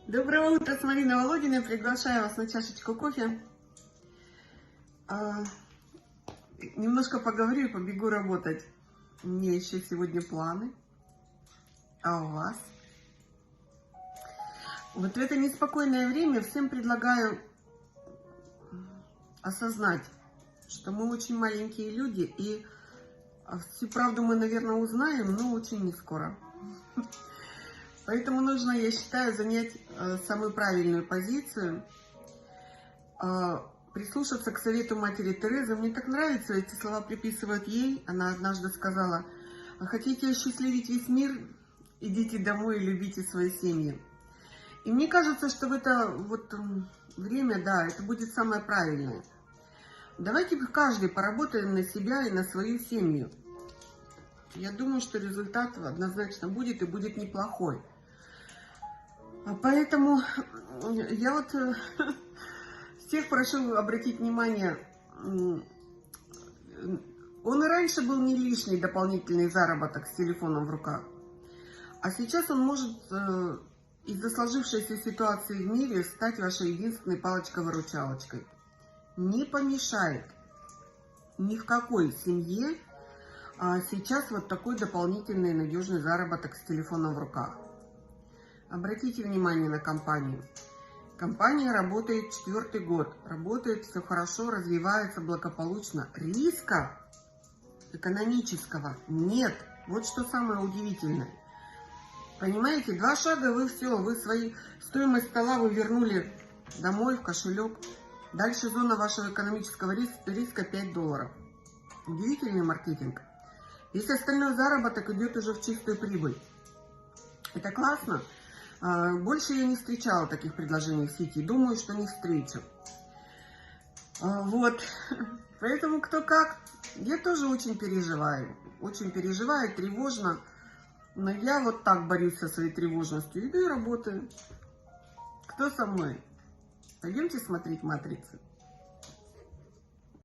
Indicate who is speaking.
Speaker 1: Доброе утро, с Мариной Володиной. Приглашаю вас на чашечку кофе. Немножко поговорю и побегу работать. У меня еще сегодня планы. А у вас? Вот в это неспокойное время всем предлагаю осознать, что мы очень маленькие люди, и всю правду мы, наверное, узнаем, но очень не скоро. Поэтому нужно, я считаю, занять самую правильную позицию, прислушаться к совету матери Терезы. Мне так нравится, эти слова приписывают ей. Она однажды сказала: хотите осчастливить весь мир, идите домой и любите свои семьи. И мне кажется, что в это вот время, да, это будет самое правильное. Давайте каждый поработаем на себя и на свою семью. Я думаю, что результат однозначно будет, и будет неплохой. Поэтому я вот всех прошу обратить внимание, он и раньше был не лишний дополнительный заработок с телефоном в руках, а сейчас он может из-за сложившейся ситуации в мире стать вашей единственной палочкой-выручалочкой. Не помешает ни в какой семье сейчас вот такой дополнительный надежный заработок с телефоном в руках. Обратите внимание на компанию. Компания работает 4-й год. Работает все хорошо, развивается благополучно. Риска экономического нет. Вот что самое удивительное. Понимаете, 2 шага, вы все, вы свои стоимость стола вы вернули домой в кошелек. Дальше зона вашего экономического риска $5. Удивительный маркетинг. Весь остальной заработок идет уже в чистую прибыль. Это классно. Больше я не встречала таких предложений в сети. Думаю, что не встречу. Вот. Поэтому кто как. Я тоже очень переживаю. Очень переживаю, тревожно. Но я вот так борюсь со своей тревожностью. Иду и работаю. Кто со мной? Пойдемте смотреть «Матрицы».